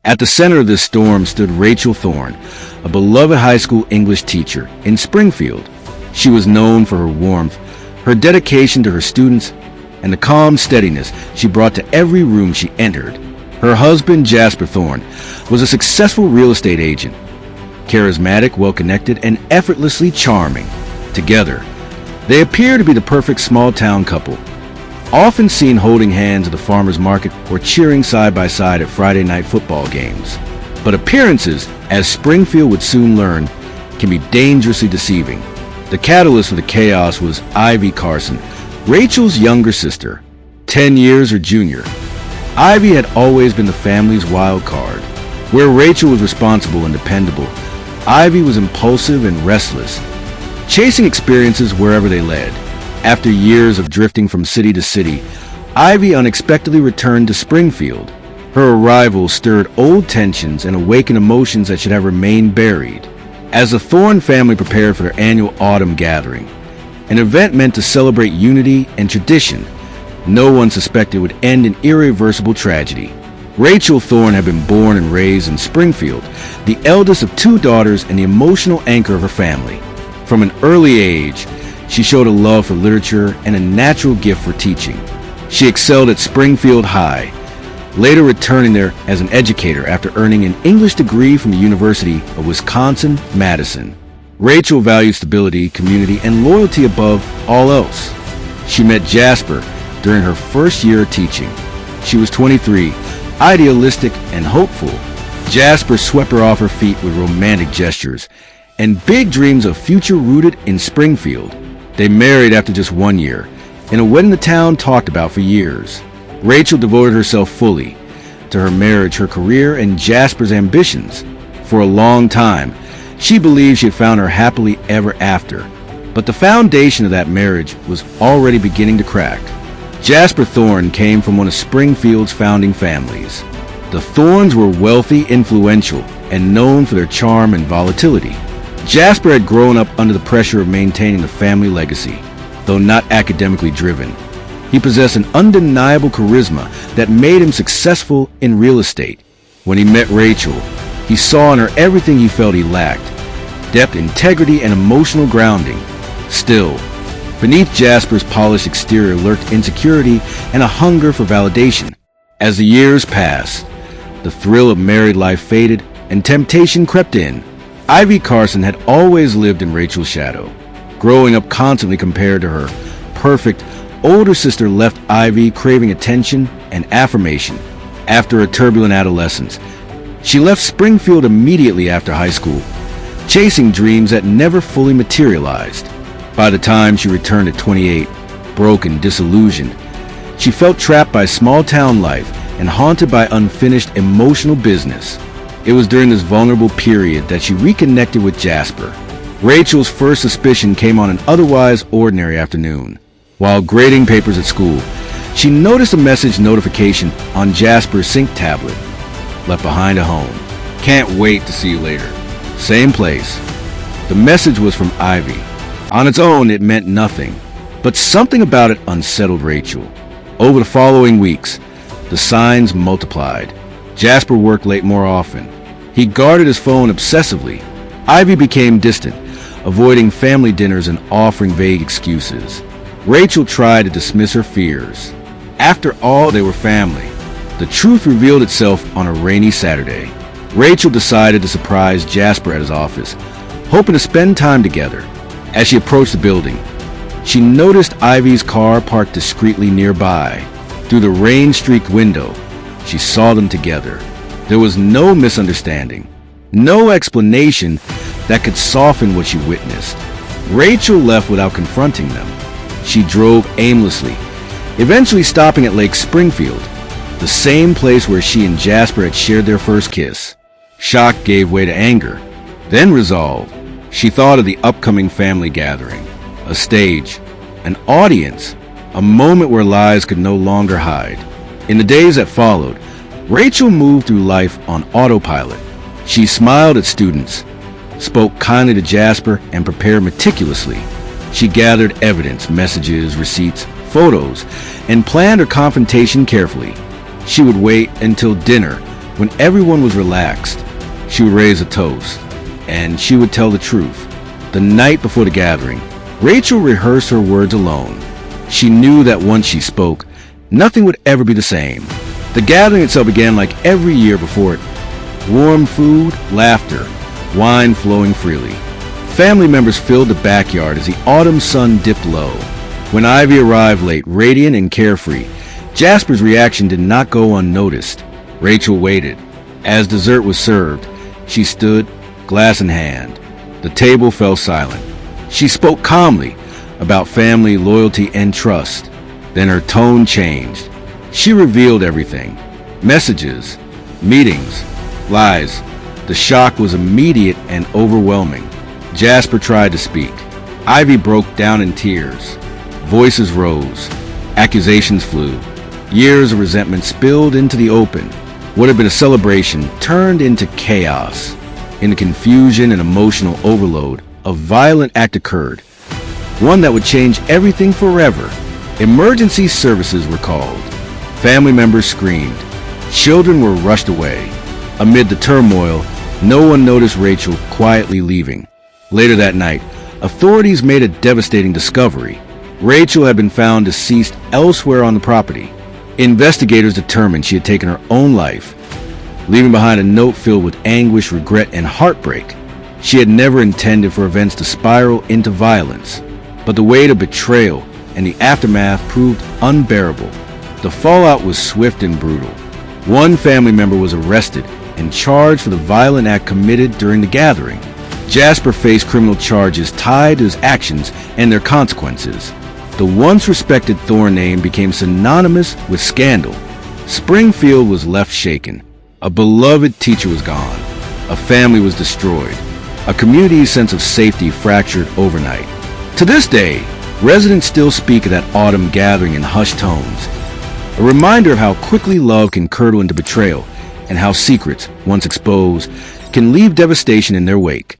At the center of this storm stood Rachel Thorne, a beloved high school English teacher in Springfield. She was known for her warmth, her dedication to her students, and the calm steadiness she brought to every room she entered. Her husband, Jasper Thorne, was a successful real estate agent, charismatic, well-connected, and effortlessly charming. Together, they appear to be the perfect small-town couple, often seen holding hands at the farmer's market or cheering side by side at Friday night football games. But appearances, as Springfield would soon learn, can be dangerously deceiving. The catalyst for the chaos was Ivy Carson, Rachel's younger sister, 10 years her junior. Ivy had always been the family's wild card. Where Rachel was responsible and dependable, Ivy was impulsive and restless, chasing experiences wherever they led. After years of drifting from city to city, Ivy unexpectedly returned to Springfield. Her arrival stirred old tensions and awakened emotions that should have remained buried. As the Thorne family prepared for their annual autumn gathering, an event meant to celebrate unity and tradition, no one suspected would end in irreversible tragedy. Rachel Thorne had been born and raised in Springfield, the eldest of two daughters and the emotional anchor of her family. From an early age, she showed a love for literature and a natural gift for teaching. She excelled at Springfield High, later returning there as an educator after earning an English degree from the University of Wisconsin-Madison. Rachel valued stability, community, and loyalty above all else. She met Jasper during her first year of teaching. She was 23, idealistic and hopeful. Jasper swept her off her feet with romantic gestures and big dreams of future rooted in Springfield. They married after just 1 year, in a wedding the town talked about for years. Rachel devoted herself fully to her marriage, her career, and Jasper's ambitions. For a long time, she believed she had found her happily ever after, but the foundation of that marriage was already beginning to crack. Jasper Thorne came from one of Springfield's founding families. The Thornes were wealthy, influential, and known for their charm and volatility. Jasper had grown up under the pressure of maintaining the family legacy, though not academically driven. He possessed an undeniable charisma that made him successful in real estate. When he met Rachel, he saw in her everything he felt he lacked: depth, integrity, and emotional grounding. Still, beneath Jasper's polished exterior lurked insecurity and a hunger for validation. As the years passed, the thrill of married life faded and temptation crept in. Ivy Carson had always lived in Rachel's shadow. Growing up constantly compared to her perfect older sister left Ivy craving attention and affirmation. After a turbulent adolescence, she left Springfield immediately after high school, chasing dreams that never fully materialized. By the time she returned at 28, broken, disillusioned, she felt trapped by small-town life and haunted by unfinished emotional business. It was during this vulnerable period that she reconnected with Jasper. Rachel's first suspicion came on an otherwise ordinary afternoon. While grading papers at school, she noticed a message notification on Jasper's sync tablet. Left behind at home. Can't wait to see you later. Same place. The message was from Ivy. On its own, it meant nothing, but something about it unsettled Rachel. Over the following weeks, the signs multiplied. Jasper worked late more often. He guarded his phone obsessively. Ivy became distant, avoiding family dinners and offering vague excuses. Rachel tried to dismiss her fears. After all, they were family. The truth revealed itself on a rainy Saturday. Rachel decided to surprise Jasper at his office, hoping to spend time together. As she approached the building, she noticed Ivy's car parked discreetly nearby. Through the rain-streaked window, she saw them together. There was no misunderstanding, no explanation that could soften what she witnessed. Rachel left without confronting them. She drove aimlessly, eventually stopping at Lake Springfield, the same place where she and Jasper had shared their first kiss. Shock gave way to anger, then resolve. She thought of the upcoming family gathering, a stage, an audience, a moment where lies could no longer hide. In the days that followed, Rachel moved through life on autopilot. She smiled at students, spoke kindly to Jasper, and prepared meticulously. She gathered evidence, messages, receipts, photos, and planned her confrontation carefully. She would wait until dinner, When everyone was relaxed, she would raise a toast, and she would tell the truth. The night before the gathering, Rachel rehearsed her words alone. She knew that once she spoke, nothing would ever be the same. The gathering itself began like every year before it. Warm food, laughter, wine flowing freely. Family members filled the backyard as the autumn sun dipped low. When Ivy arrived late, radiant and carefree, Jasper's reaction did not go unnoticed. Rachel waited. As dessert was served, she stood, glass in hand. The table fell silent. She spoke calmly about family, loyalty, and trust. Then her tone changed. She revealed everything. Messages, meetings, lies. The shock was immediate and overwhelming. Jasper tried to speak. Ivy broke down in tears. Voices rose. Accusations flew. Years of resentment spilled into the open. What had been a celebration turned into chaos. In the confusion and emotional overload, a violent act occurred. One that would change everything forever. Emergency services were called. Family members screamed. Children were rushed away. Amid the turmoil, no one noticed Rachel quietly leaving. Later that night, authorities made a devastating discovery. Rachel had been found deceased elsewhere on the property. Investigators determined she had taken her own life, leaving behind a note filled with anguish, regret, and heartbreak. She had never intended for events to spiral into violence, but the weight of betrayal and the aftermath proved unbearable. The fallout was swift and brutal. One family member was arrested and charged for the violent act committed during the gathering. Jasper faced criminal charges tied to his actions and their consequences. The once respected Thorne name became synonymous with scandal. Springfield was left shaken. A beloved teacher was gone. A family was destroyed. A community's sense of safety fractured overnight. To this day, residents still speak of that autumn gathering in hushed tones. A reminder of how quickly love can curdle into betrayal and how secrets, once exposed, can leave devastation in their wake.